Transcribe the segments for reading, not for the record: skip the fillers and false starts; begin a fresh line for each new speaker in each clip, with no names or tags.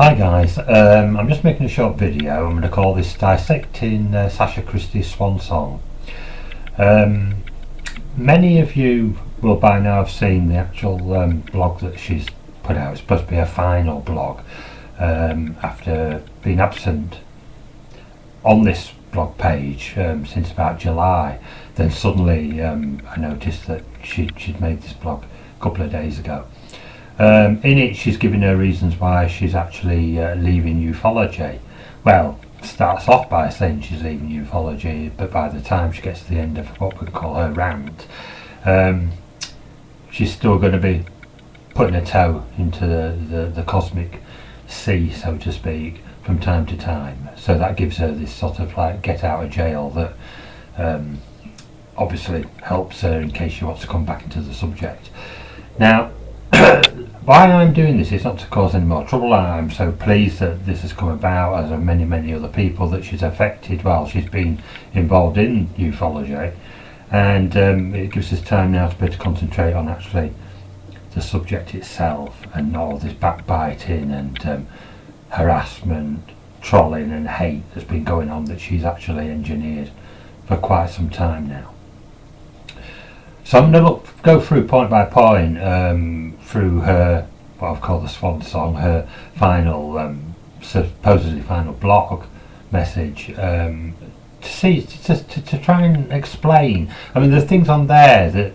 Hi guys, I'm just making a short video. I'm going to call this Dissecting Sacha Christie's Swan Song. Many of you will by now have seen the actual blog that she's put out. It's supposed to be her final blog after being absent on this blog page since about July. Then suddenly I noticed that she'd made this blog a couple of days ago. In it she's giving her reasons why she's actually leaving ufology. Well, starts off by saying she's leaving ufology, but by the time she gets to the end of what we call her rant, she's still going to be putting a toe into the cosmic sea, so to speak, from time to time. So that gives her this sort of like get out of jail that obviously helps her in case she wants to come back into the subject. Now, why I'm doing this is not to cause any more trouble. I'm so pleased that this has come about, as are many other people that she's affected while she's been involved in ufology, and it gives us time now to be able to concentrate on actually the subject itself and not all this backbiting and harassment, trolling and hate that's been going on that she's actually engineered for quite some time now. So I'm going to go through point by point through her, what I've called the Swan Song, her final, supposedly final blog message, to try and explain. I mean, there's things on there that,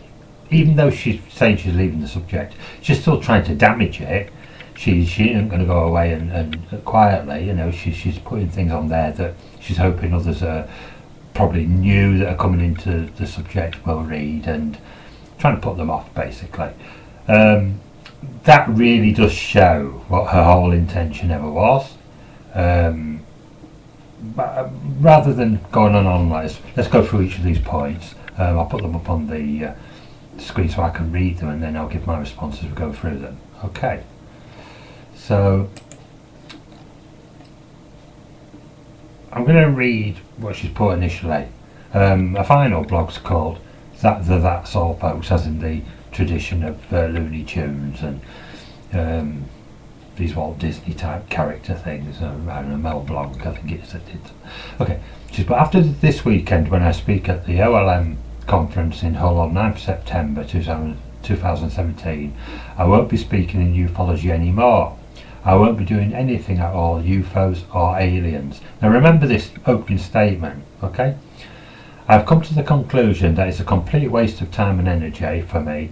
even though she's saying she's leaving the subject, she's still trying to damage it. She isn't going to go away and quietly, you know. She's putting things on there that she's hoping others are probably new that are coming into the subject will read, and trying to put them off basically. That really does show what her whole intention ever was. But rather than going on like this, let's go through each of these points. I'll put them up on the screen so I can read them, and then I'll give my responses as we go through them. Okay, so I'm going to read what she's put initially. A final blog's called That's All Folks, as in the tradition of Looney Tunes and these Walt Disney type character things. I don't know, Mel Blanc, I think it's. Okay, she's put, after this weekend when I speak at the OLM conference in Hull on 9th September 2017, I won't be speaking in ufology anymore. I won't be doing anything at all UFOs or aliens. Now remember this opening statement, okay? I've come to the conclusion that it's a complete waste of time and energy for me.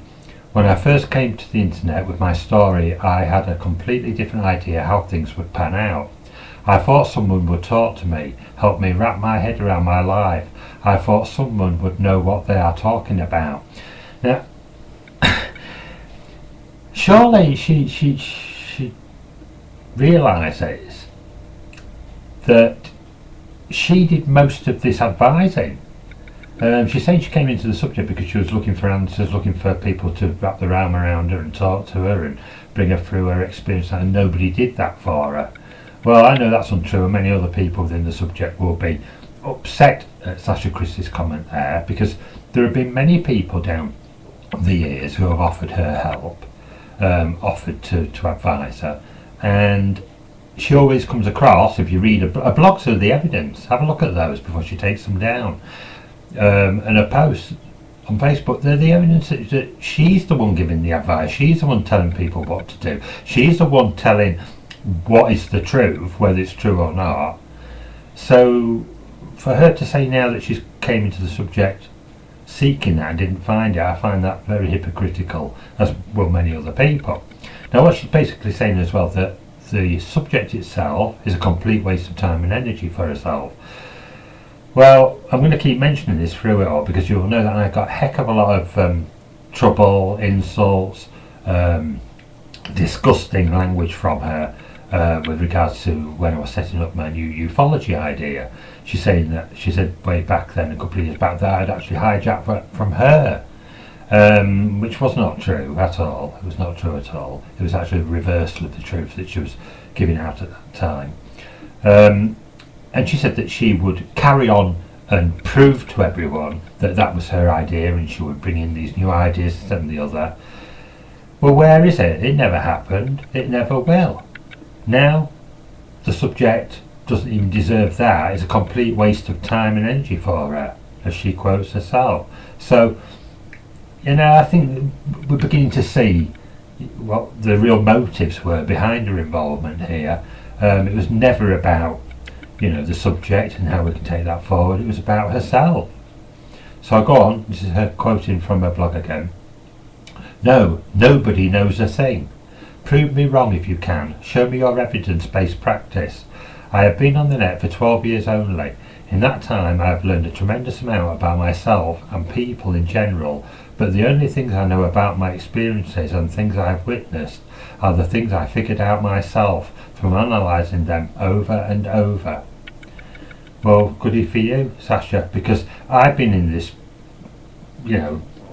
When I first came to the internet with my story, I had a completely different idea how things would pan out. I thought someone would talk to me, help me wrap my head around my life. I thought someone would know what they are talking about. Now, surely she realises that she did most of this advising. She's saying she came into the subject because she was looking for answers, looking for people to wrap their arm around her and talk to her and bring her through her experience, and nobody did that for her. Well, I know that's untrue, and many other people within the subject will be upset at Sacha Christie's comment there, because there have been many people down the years who have offered her help, offered to advise her, and she always comes across, if you read her blogs are the evidence, have a look at those before she takes them down, and her posts on Facebook, they're the evidence that she's the one giving the advice, she's the one telling people what to do, she's the one telling what is the truth, whether it's true or not. So for her to say now that she's came into the subject seeking that and didn't find it, I find that very hypocritical, as will many other people. Now what she's basically saying as well, that the subject itself is a complete waste of time and energy for herself. Well, I'm going to keep mentioning this through it all, because you'll know that I got a heck of a lot of trouble, insults, disgusting language from her with regards to when I was setting up my new ufology idea. She's saying that, she said way back then, a couple of years back, that I'd actually hijacked from her, which was not true at all. It was not true at all. It was actually a reversal of the truth that she was giving out at that time. And she said that she would carry on and prove to everyone that that was her idea, and she would bring in these new ideas and the other. Well, where is it? It never happened. It never will. Now the subject doesn't even deserve that. It's a complete waste of time and energy for her, as she quotes herself. So, I think we're beginning to see what the real motives were behind her involvement here. It was never about, the subject and how we can take that forward. It was about herself. So I'll go on. This is her quoting from her blog again. "No, nobody knows a thing. Prove me wrong if you can. Show me your evidence-based practice. I have been on the net for 12 years only. In that time I have learned a tremendous amount about myself and people in general, but the only things I know about my experiences and things I have witnessed are the things I figured out myself from analysing them over and over." Well, goody for you, Sacha, because I've been in this,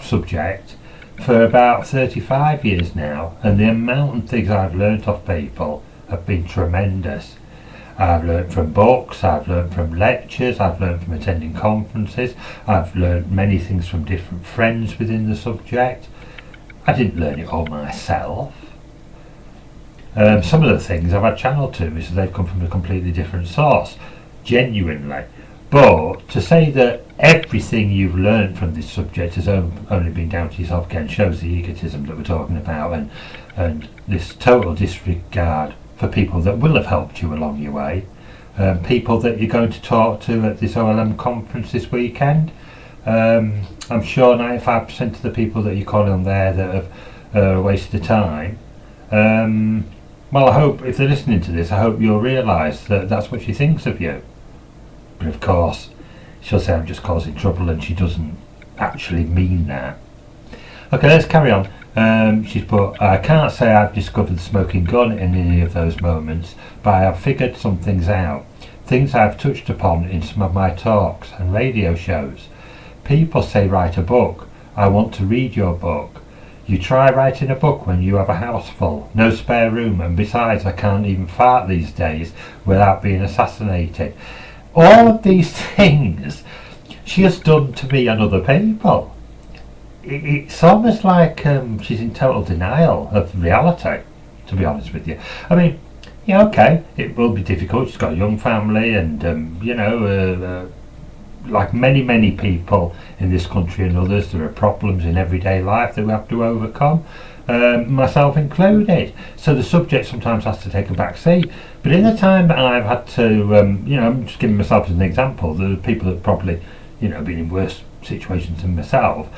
subject for about 35 years now, and the amount of things I've learnt off people have been tremendous. I've learnt from books, I've learnt from lectures, I've learnt from attending conferences, I've learnt many things from different friends within the subject. I didn't learn it all myself. Some of the things I've had channeled to me, so they've come from a completely different source, genuinely. But to say that everything you've learned from this subject has only been down to yourself again shows the egotism that we're talking about, and this total disregard for people that will have helped you along your way, people that you're going to talk to at this OLM conference this weekend. I'm sure 95% of the people that you're calling on there that have a waste of time. Well, I hope, if they're listening to this, I hope you'll realise that that's what she thinks of you. But of course, she'll say I'm just causing trouble, and she doesn't actually mean that. Okay, let's carry on. She's put, "I can't say I've discovered the smoking gun in any of those moments, but I have figured some things out. Things I've touched upon in some of my talks and radio shows. People say write a book. I want to read your book. You try writing a book when you have a house full, no spare room, and besides I can't even fart these days without being assassinated." All of these things she has done to me and other people. It's almost like she's in total denial of reality, to be honest with you. I mean, okay, it will be difficult. She's got a young family, and like many people in this country and others, there are problems in everyday life that we have to overcome, myself included. So the subject sometimes has to take a back seat. But in the time that I've had to, I'm just giving myself as an example, there are people that probably, been in worse situations than myself.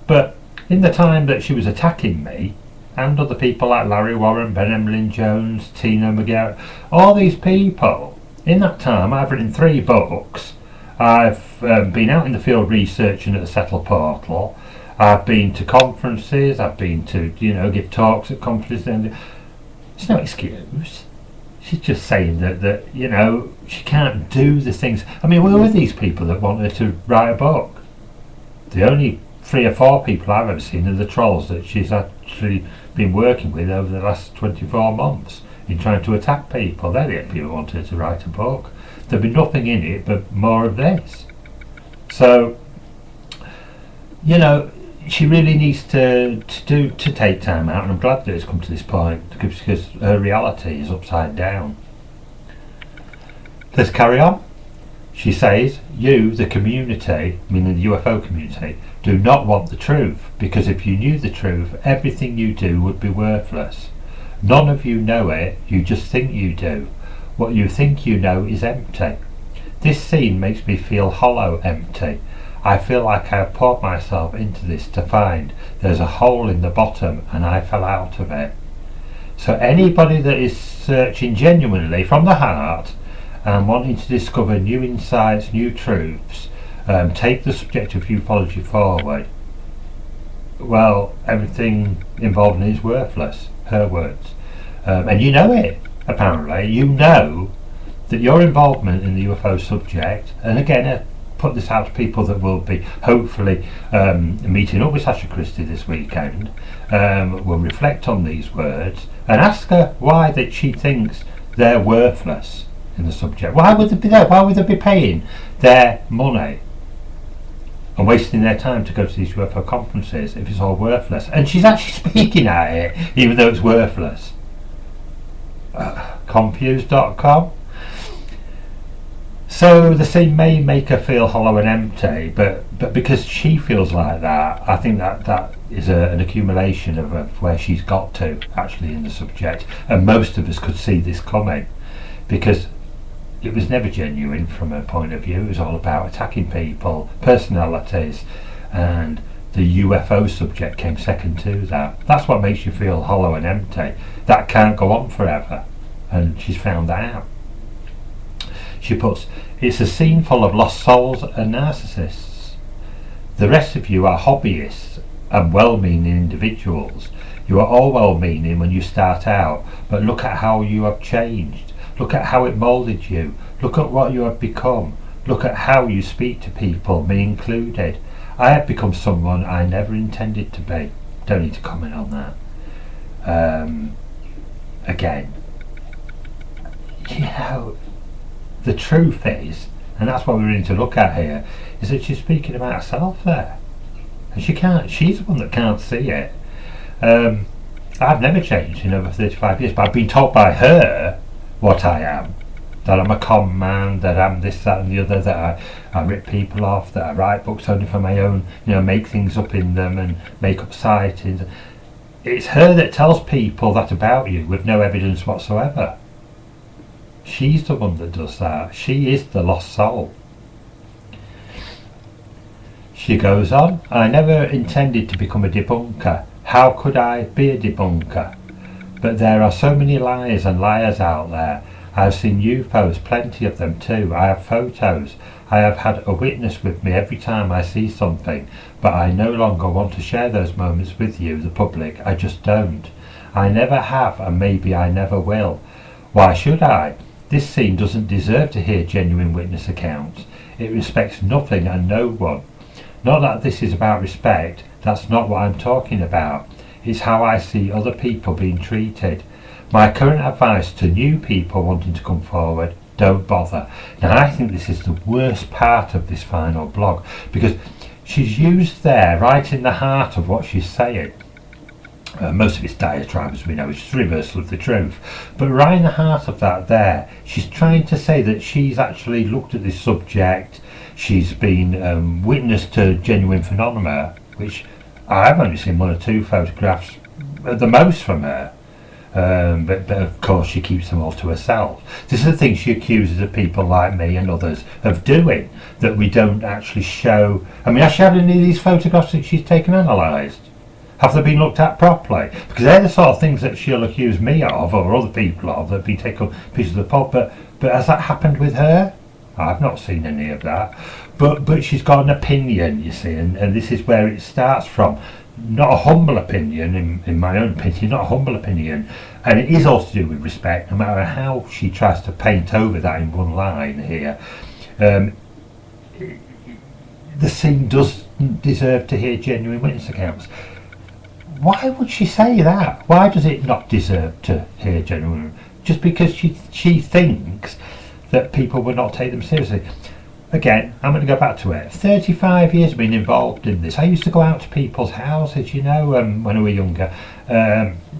But in the time that she was attacking me, and other people like Larry Warren, Ben Emlyn Jones, Tina McGarrett, all these people, in that time I've written 3 books. I've been out in the field researching at the Settle Portal. I've been to conferences, I've been to, give talks at conferences. And it's no excuse. She's just saying that she can't do the things. I mean, where were these people that want her to write a book? The only 3 or 4 people I've ever seen are the trolls that she's actually been working with over the last 24 months in trying to attack people. They're the only people who want her to write a book. There'd be nothing in it but more of this. So, she really needs to take time out, and I'm glad that it's come to this point, because her reality is upside down. Let's carry on. She says, "You, the community," meaning the UFO community, "do not want the truth, because if you knew the truth, everything you do would be worthless. None of you know it, you just think you do. What you think you know is empty. This scene makes me feel hollow, empty. I feel like I have poured myself into this to find there's a hole in the bottom and I fell out of it." So anybody that is searching genuinely from the heart and wanting to discover new insights, new truths, take the subject of ufology forward, well, everything involved in it is worthless. Her words. And you know it, apparently. You know that your involvement in the UFO subject, and again, put this out to people that will be hopefully meeting up with Sacha Christie this weekend, will reflect on these words and ask her why that she thinks they're worthless in the subject. Why would they be there? Why would they be paying their money and wasting their time to go to these UFO conferences if it's all worthless? And she's actually speaking at it, even though it's worthless. Confused.com. So the scene may make her feel hollow and empty, but because she feels like that, I think that is an accumulation of where she's got to actually in the subject, and most of us could see this coming, because it was never genuine from her point of view. It was all about attacking people, personalities, and the UFO subject came second to that. That's what makes you feel hollow and empty. That can't go on forever, and she's found that out. She puts, it's a scene full of lost souls and narcissists. The rest of you are hobbyists and well-meaning individuals. You are all well-meaning when you start out, but look at how you have changed. Look at how it moulded you. Look at what you have become. Look at how you speak to people, me included. I have become someone I never intended to be. Don't need to comment on that. Again, you know, the truth is, and that's what we're going to look at here, is that she's speaking about herself there. And she's the one that can't see it. I've never changed in over 35 years, but I've been told by her what I am. That I'm a con man, that I'm this, that and the other, that I rip people off, that I write books only for my own, make things up in them and make up sightings. It's her that tells people that about you with no evidence whatsoever. She's the one that does that. She is the lost soul. She goes on, I never intended to become a debunker. How could I be a debunker? But there are so many liars and liars out there. I've seen UFOs, plenty of them too. I have photos. I have had a witness with me every time I see something, but I no longer want to share those moments with you, the public. I just don't. I never have, and maybe I never will. Why should I? This scene doesn't deserve to hear genuine witness accounts. It respects nothing and no one. Not that this is about respect, that's not what I'm talking about. It's how I see other people being treated. My current advice to new people wanting to come forward, don't bother. Now I think this is the worst part of this final blog, because she's used there, right in the heart of what she's saying. Most of it's diatribe, as we know, it's just a reversal of the truth. But right in the heart of that there, she's trying to say that she's actually looked at this subject, she's been witness to genuine phenomena, which I've only seen 1 or 2 photographs at the most from her. But of course she keeps them all to herself. This is the thing she accuses of people like me and others of doing, that we don't actually show. I mean, has she had any of these photographs that she's taken analysed? Have they been looked at properly? Because they're the sort of things that she'll accuse me of, or other people of, that have been taken pieces of the pulp. But has that happened with her? I've not seen any of that. But she's got an opinion, you see, and this is where it starts from. Not a humble opinion, in my own opinion, not a humble opinion. And it is also to do with respect, no matter how she tries to paint over that in one line here. The scene does deserve to hear genuine witness accounts. Why would she say that? Why does it not deserve to hear genuine? Just because she thinks that people would not take them seriously. Again, I'm going to go back to it. 35 years been involved in this. I used to go out to people's houses, when I was younger.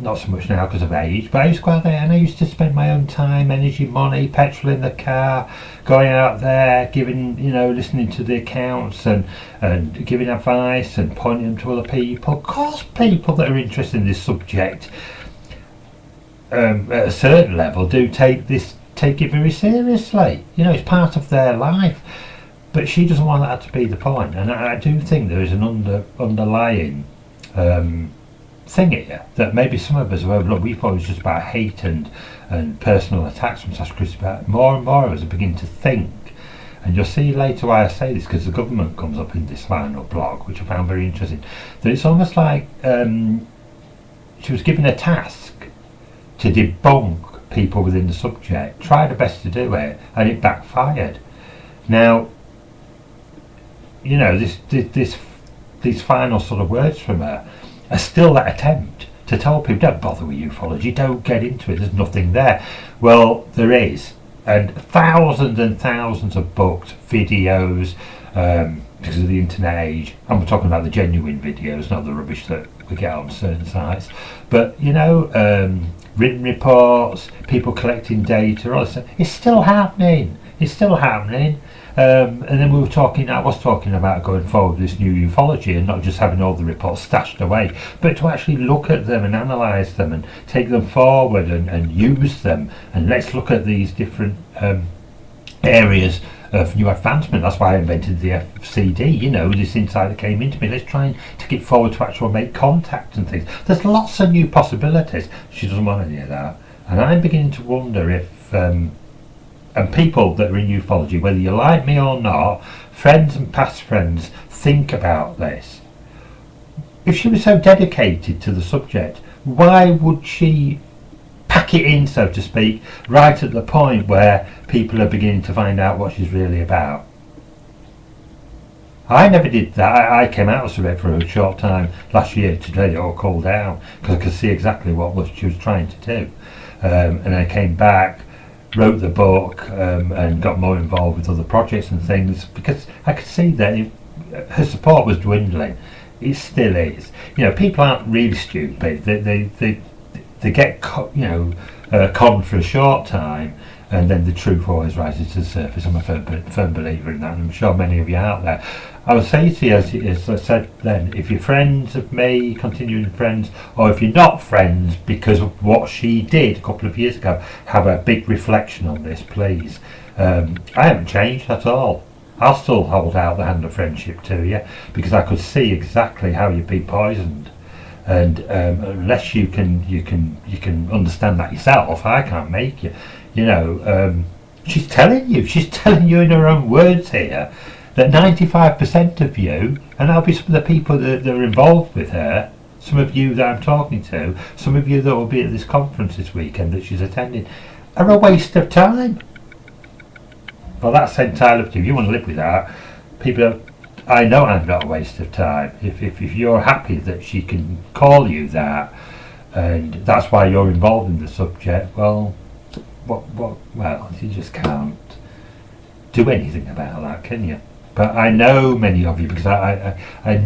Not so much now because of age, but I used to go out there and I used to spend my own time, energy, money, petrol in the car, going out there, giving, listening to the accounts and giving advice and pointing them to other people. Of course, people that are interested in this subject at a certain level do take it very seriously. It's part of their life. But she doesn't want that to be the point. And I do think there is an underlying thing here that maybe some of us have overlooked. We thought it was just about hate and personal attacks from Sacha Christie, but more and more of us are beginning to think. And you'll see later why I say this, because the government comes up in this final blog, which I found very interesting. That it's almost like she was given a task to debunk people within the subject, tried her best to do it, and it backfired. Now, these final sort of words from her are still that attempt to tell people, don't bother with ufology, don't get into it, there's nothing there. Well, there is, and thousands of books, videos, because of the internet age. I'm talking about the genuine videos, not the rubbish that we get on certain sites. But written reports, people collecting data, all this stuff. It's still happening. It's still happening. And then I was talking about going forward with this new ufology and not just having all the reports stashed away, but to actually look at them and analyse them and take them forward and use them. And let's look at these different areas of new advancement. That's why I invented the FCD, this insight that came into me. Let's try and take it forward to actually make contact and things. There's lots of new possibilities. She doesn't want any of that. And I'm beginning to wonder if and people that are in ufology, whether you like me or not, friends and past friends, think about this. If she was so dedicated to the subject, why would she pack it in, so to speak, right at the point where people are beginning to find out what she's really about? I never did that. I came out of Surrey for a short time last year to let it all cool down, because I could see exactly what she was trying to do. And I came back, wrote the book, and got more involved with other projects and things, because I could see that her support was dwindling. It still is. People aren't really stupid. They get conned for a short time, and then the truth always rises to the surface. I'm a firm believer in that, and I'm sure many of you out there. I would say to you, as I said then, if you're friends of me, continuing friends, or if you're not friends because of what she did a couple of years ago, have a big reflection on this, please. I haven't changed at all. I'll still hold out the hand of friendship to you, because I could see exactly how you'd be poisoned. And unless you can understand that yourself, I can't make you. She's telling you in her own words here, that 95% of you, and that'll be some of the people that are involved with her, some of you that I'm talking to, some of you that will be at this conference this weekend that she's attending, are a waste of time. Well, that's entirely up to you. If you want to live with that, I know I'm not a waste of time. If you're happy that she can call you that, and that's why you're involved in the subject, well, you just can't do anything about that, can you? But I know many of you, because I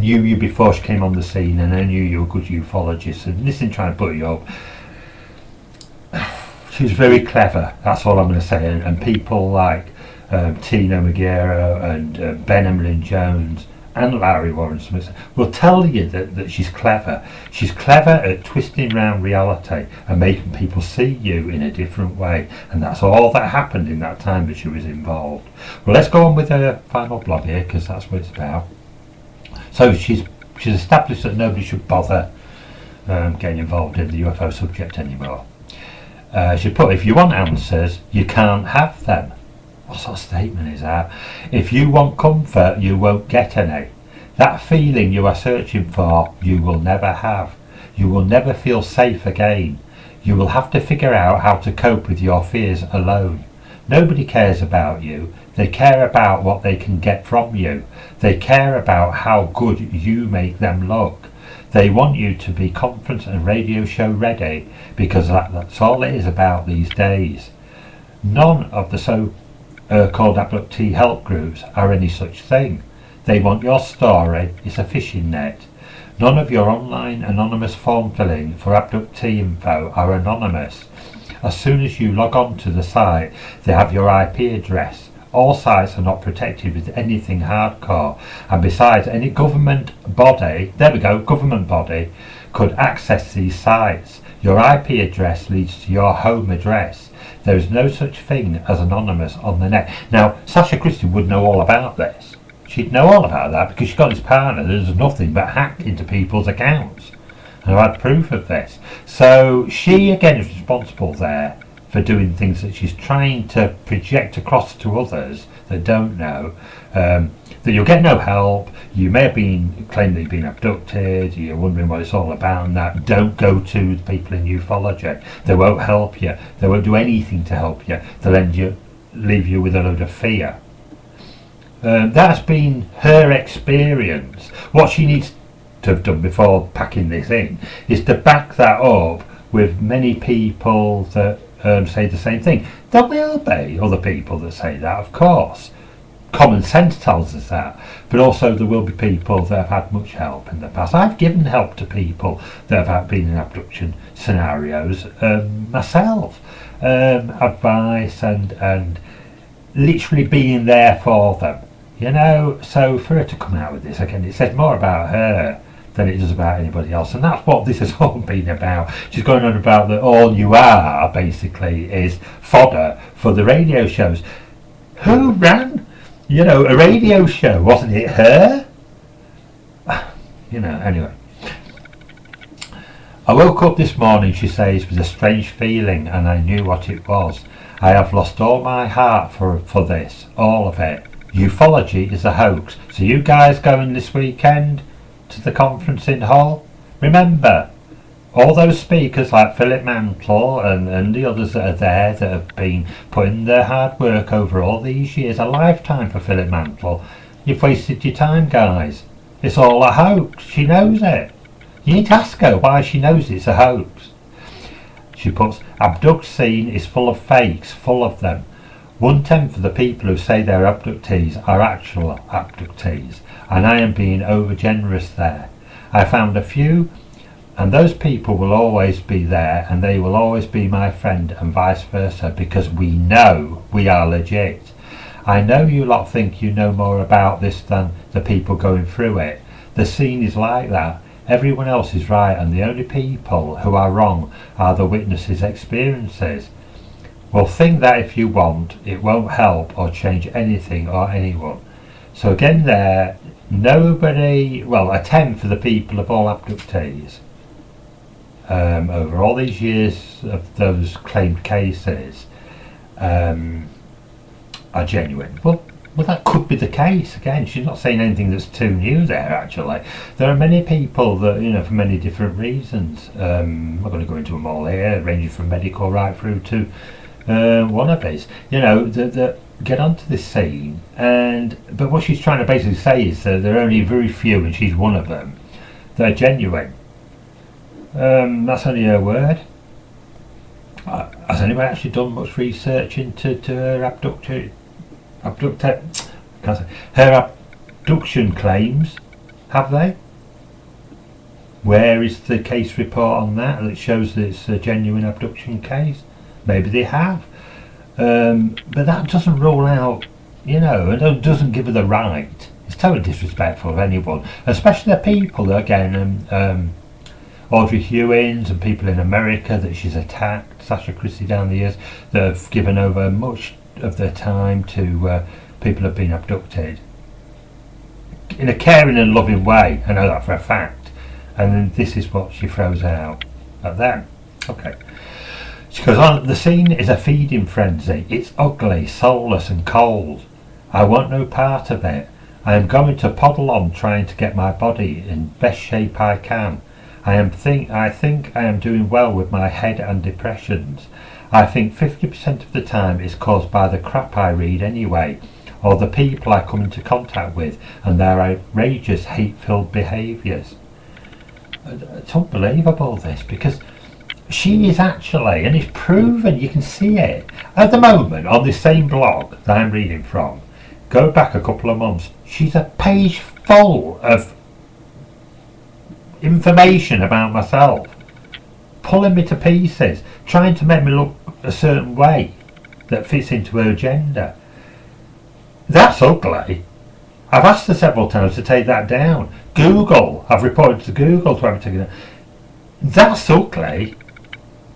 knew you before she came on the scene, and I knew you were a good ufologist, and this isn't trying to put you up. She was very clever, that's all I'm going to say, and people like Tino Magero and Ben Emlyn Jones and Larry Warren Smith will tell you that she's clever. She's clever at twisting around reality and making people see you in a different way, and that's all that happened in that time that she was involved. Well, let's go on with her final blog here, because that's what it's about. So she's established that nobody should bother getting involved in the UFO subject anymore. She put, if you want answers, you can't have them. What sort of statement is that? If you want comfort, you won't get any. That feeling you are searching for, you will never have. You will never feel safe again. You will have to figure out how to cope with your fears alone. Nobody cares about you. They care about what they can get from you. They care about how good you make them look. They want you to be conference and radio show ready, because that's all it is about these days. None of the so-called abductee help groups are any such thing. They want your story. It's a fishing net. None of your online anonymous form filling for abductee info are anonymous. As soon as you log on to the site, they have your IP address. All sites are not protected with anything hardcore, and besides, any government body, government body, could access these sites. Your IP address leads to your home address. There is no such thing as anonymous on the net. Now, Sacha Christie would know all about this. She'd know all about that, because she's got this partner that does nothing but hack into people's accounts. And I've had proof of this. So she, again, is responsible there for doing things that she's trying to project across to others that don't know, that you'll get no help. You may have been claimed that you've been abducted, you're wondering what it's all about, and that. Don't go to the people in ufology. They won't help you. They won't do anything to help you. They'll leave you with a load of fear. That's been her experience. What she needs to have done before packing this in is to back that up with many people that say the same thing. There will be other people that say that, of course. common sense tells us that, but also there will be people that have had much help in the past. I've given help to people that have been in abduction scenarios myself, advice and literally being there for them, you know. So for her to come out with this again, it says more about her than it does about anybody else, and that's what this has all been about. She's going on about that all you are basically is fodder for the radio shows. Who ran, you know, a radio show? Wasn't it her? You know, anyway. I woke up this morning, she says, with a strange feeling, and I knew what it was. I have lost all my heart for this, all of it. Ufology is a hoax. So you guys going this weekend to the conference in Hull? Remember, all those speakers like Philip Mantle and the others that are there that have been putting their hard work over all these years, a lifetime for Philip Mantle. You've wasted your time, guys. It's all a hoax. She knows it. You need to ask her why she knows it's a hoax. She puts, abduct scene is full of fakes, full of them. 1/10 of the people who say they're abductees are actual abductees, and I am being over generous there. I found a few, and those people will always be there, and they will always be my friend, and vice versa, because we know we are legit. I know you lot think you know more about this than the people going through it. The scene is like that. Everyone else is right, and the only people who are wrong are the witnesses' experiences. Well, think that if you want, it won't help or change anything or anyone. So again there, nobody, well, a 10 for the people of all abductees. Over all these years of those claimed cases are genuine. Well, that could be the case. Again, she's not saying anything that's too new there, actually. There are many people that, you know, for many different reasons, I'm not going to go into them all here, ranging from medical right through to wannabes, you know, that get onto this scene. But what she's trying to basically say is that there are only very few, and she's one of them, that are genuine. That's only her word. Has anybody actually done much research into her her abduction claims? Have they? Where is the case report on that shows that it's a genuine abduction case? Maybe they have, but that doesn't rule out, you know, and doesn't give her the right. It's totally disrespectful of anyone, especially the people that, again, Audrey Hewins and people in America that she's attacked, Sacha Christie down the years, that have given over much of their time to people who have been abducted in a caring and loving way. I know that for a fact. And then this is what she throws out at them. Okay. She goes on, the scene is a feeding frenzy. It's ugly, soulless and cold. I want no part of it. I am going to poddle on trying to get my body in best shape I can. I think I am doing well with my head and depressions. I think 50% of the time is caused by the crap I read anyway, or the people I come into contact with and their outrageous hate-filled behaviours. It's unbelievable this, because she is actually, and it's proven, you can see it, at the moment on this same blog that I'm reading from, go back a couple of months, she's a page full of information about myself, pulling me to pieces, trying to make me look a certain way that fits into her agenda. That's ugly. I've asked her several times to take that down. Google, I've reported to Google to have it taken down. That's ugly.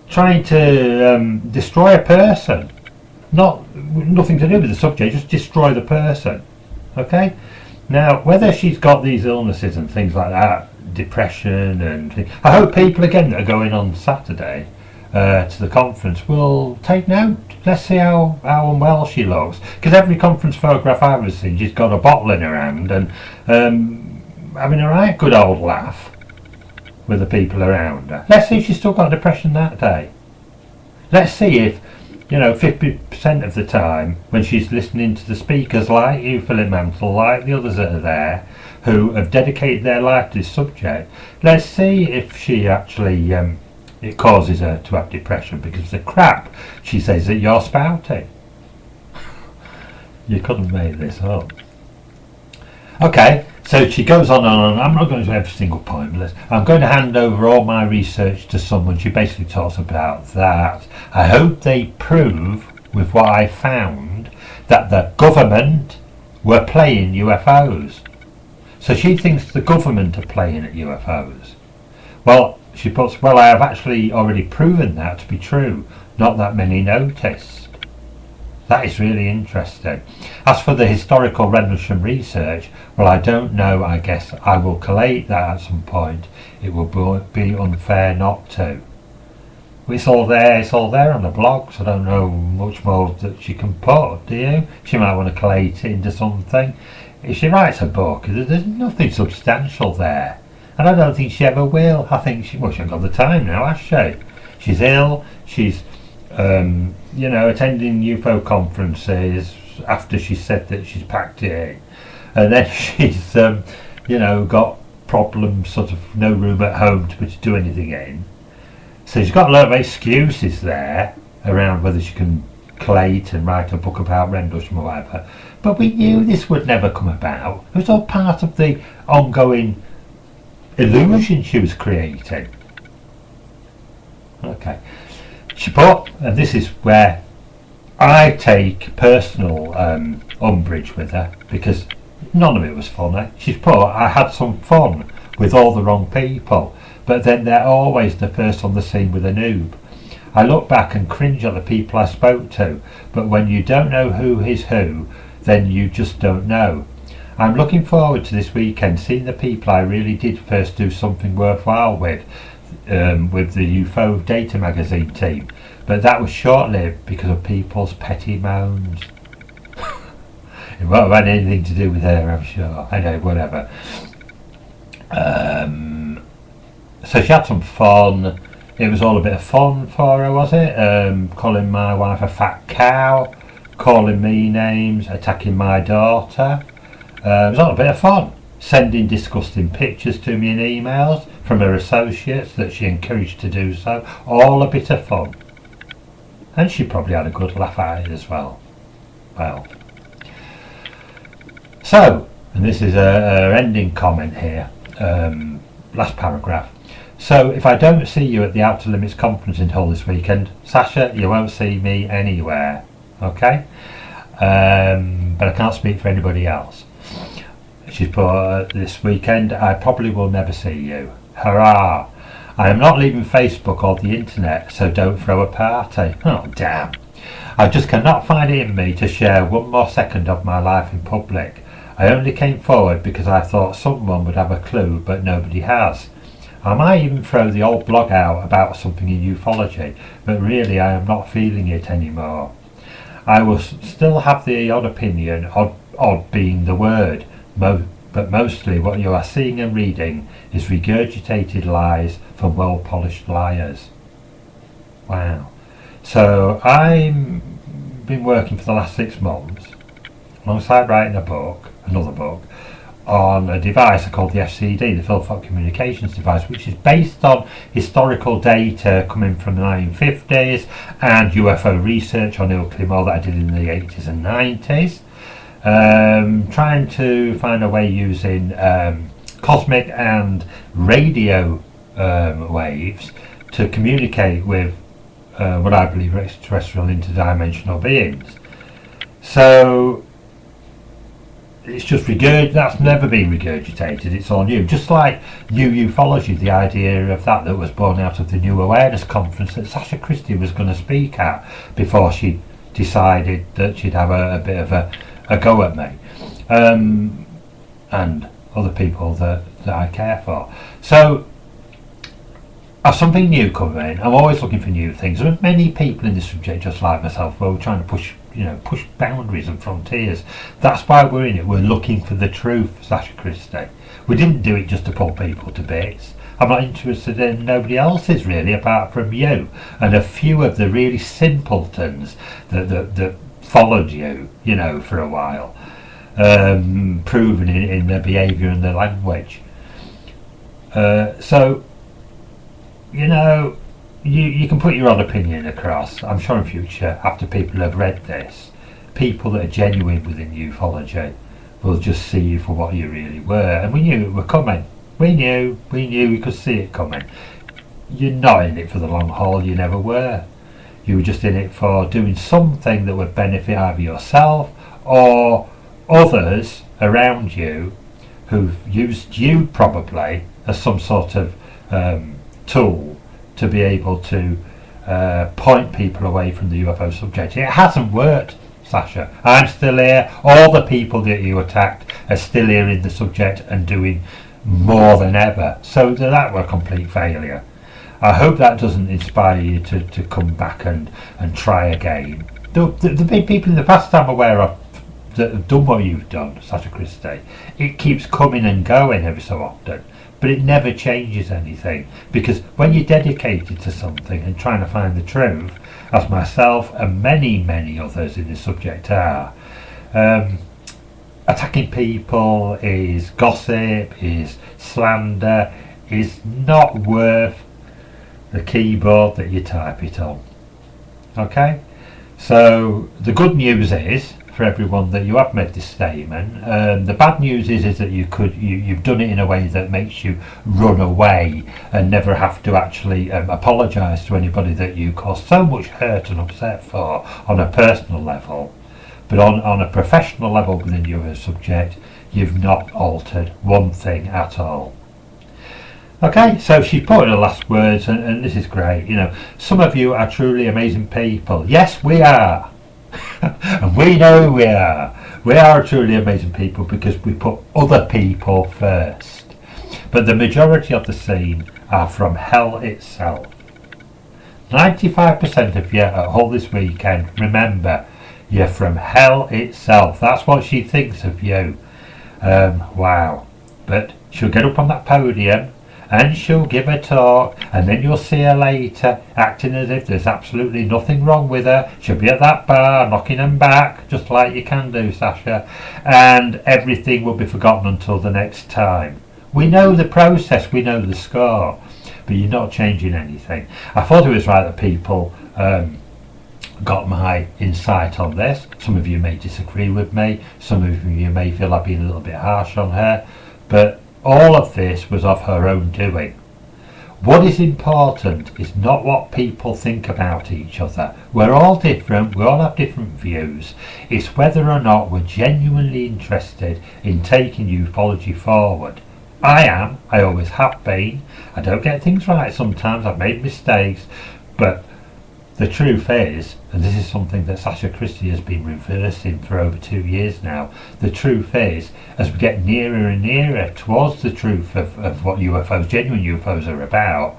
Trying to destroy a person, nothing to do with the subject, just destroy the person. Okay. Now, whether she's got these illnesses and things like that, depression and things, I hope people again that are going on Saturday to the conference will take note. Let's see how unwell she looks, because every conference photograph I've ever seen, she's got a bottle in her hand and having a right good old laugh with the people around her. Let's see if she's still got depression that day. Let's see if, you know, 50% of the time when she's listening to the speakers like you, Philip Mantle, like the others that are there, who have dedicated their life to this subject, let's see if she actually, it causes her to have depression because of the crap she says that you're spouting. You couldn't make this up. Okay, so she goes on and on. I'm not going to every single point. I'm going to hand over all my research to someone. She basically talks about that. I hope they prove, with what I found, that the government were playing UFOs. So she thinks the government are playing at UFOs. Well, she puts, well, I have actually already proven that to be true. Not that many noticed. That is really interesting. As for the historical Rendlesham research, well, I don't know. I guess I will collate that at some point. It will be unfair not to. It's all there. It's all there on the blog. So I don't know much more that she can put. Do you? She might want to collate it into something. If she writes a book, there's nothing substantial there, and I don't think she ever will. I think she hasn't got the time now, has she? She's ill. She's attending UFO conferences after she said that she's packed it in, and then she's got problems, sort of no room at home to do anything in. So she's got a lot of excuses there around whether she can collate and write a book about Rendlesham or whatever. But we knew this would never come about. It was all part of the ongoing illusion she was creating. Okay. She put, and this is where I take personal umbrage with her, because none of it was funny. She's put, I had some fun with all the wrong people, but then they're always the first on the scene with a noob. I look back and cringe at the people I spoke to, but when you don't know who is who, then you just don't know. I'm looking forward to this weekend, seeing the people I really did first do something worthwhile with the UFO Data magazine team, but that was short-lived because of people's petty moans. It won't have had anything to do with her, I'm sure. I know, whatever. So she had some fun. It was all a bit of fun for her, was it? Calling my wife a fat cow, calling me names, attacking my daughter. It was all a bit of fun. Sending disgusting pictures to me in emails from her associates that she encouraged to do so. All a bit of fun. And she probably had a good laugh at it as well. Well. So, and this is her ending comment here. Last paragraph. So, if I don't see you at the Outer Limits conference in Hull this weekend, Sacha, you won't see me anywhere. Okay? But I can't speak for anybody else. She's put, this weekend I probably will never see you. Hurrah! I am not leaving Facebook or the internet, so don't throw a party. Oh damn. I just cannot find it in me to share one more second of my life in public. I only came forward because I thought someone would have a clue, but nobody has. I might even throw the old blog out about something in ufology, but really I am not feeling it anymore. I will still have the odd opinion, odd being the word, but mostly what you are seeing and reading is regurgitated lies from well-polished liars. Wow. So I've been working for the last 6 months, alongside writing another book, on a device called the FCD, the Philphock Communications Device, which is based on historical data coming from the 1950s and UFO research on Ilkley that I did in the 80s and 90s. Trying to find a way using cosmic and radio waves to communicate with what I believe are extraterrestrial interdimensional beings. So it's just that's never been regurgitated, it's all new. Just like new ufology, the idea of that was born out of the New Awareness Conference that Sacha Christie was going to speak at before she decided that she'd have a bit of a go at me and other people that I care for. So as something new coming, I'm always looking for new things. There are many people in this subject just like myself where we're trying to push boundaries and frontiers. That's why we're in it. We're looking for the truth, Sacha Christie. We didn't do it just to pull people to bits. I'm not interested in nobody else's really, apart from you and a few of the really simpletons that followed you, for a while, proven in their behaviour and their language. So, you can put your own opinion across. I'm sure in future, after people have read this, people that are genuine within ufology will just see you for what you really were. And we knew it were coming. We knew we could see it coming. You're not in it for the long haul, you never were. You were just in it for doing something that would benefit either yourself or others around you who've used you probably as some sort of tool to be able to point people away from the UFO subject. It hasn't worked, Sacha. I'm still here. All the people that you attacked are still here in the subject and doing more than ever. So that were a complete failure. I hope that doesn't inspire you to come back and try again. The big people in the past I'm aware of that have done what you've done, Sacha Christie, it keeps coming and going every so often, but it never changes anything, because when you're dedicated to something and trying to find the truth, as myself and many others in this subject are, attacking people is gossip, is slander, is not worth the keyboard that you type it on. Okay, so the good news is for everyone that you have made this statement. The bad news is that you've done it in a way that makes you run away and never have to actually apologise to anybody that you caused so much hurt and upset for on a personal level. But on a professional level within your subject, you've not altered one thing at all. Okay, so she put in her last words, and this is great. You know, some of you are truly amazing people. Yes, we are. And we know we are. We are truly amazing people because we put other people first. But the majority of the scene are from hell itself. 95% of you at Hull this weekend, remember, you're from hell itself. That's what she thinks of you. Wow. But she'll get up on that podium and she'll give a talk, and then you'll see her later acting as if there's absolutely nothing wrong with her. She'll be at that bar knocking them back, just like you can do, Sacha, and everything will be forgotten until the next time. We know the process, we know the score, but you're not changing anything. I thought it was right that people got my insight on this. Some of you may disagree with me, some of you may feel I've been a little bit harsh on her, but all of this was of her own doing. What is important is not what people think about each other. We're all different, we all have different views. It's whether or not we're genuinely interested in taking ufology forward. I am, I always have been. I don't get things right sometimes, I've made mistakes, but the truth is, and this is something that Sacha Christie has been reversing for over 2 years now, the truth is, as we get nearer and nearer towards the truth of what UFOs, genuine UFOs are about,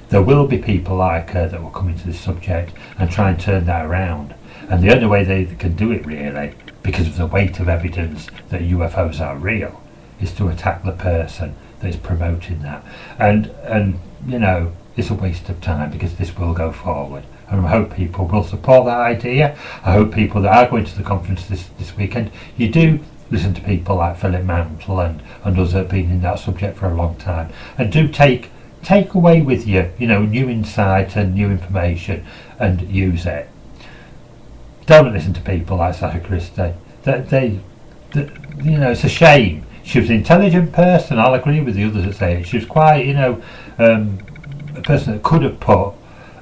there will be people like her that will come into this subject and try and turn that around. And the only way they can do it really, because of the weight of evidence that UFOs are real, is to attack the person that is promoting that. And you know, it's a waste of time because this will go forward. And I hope people will support that idea. I hope people that are going to the conference this weekend, you do listen to people like Philip Mantle and others that have been in that subject for a long time, and do take away with you, you know, new insight and new information and use it. Don't listen to people like Sacha Christie. They, you know, it's a shame. She was an intelligent person, I'll agree with the others that say it. She was quite, you know, a person that could have put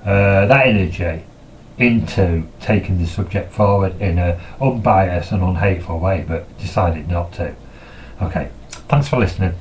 that energy into taking the subject forward in an unbiased and unhateful way, but decided not to. Okay, thanks for listening.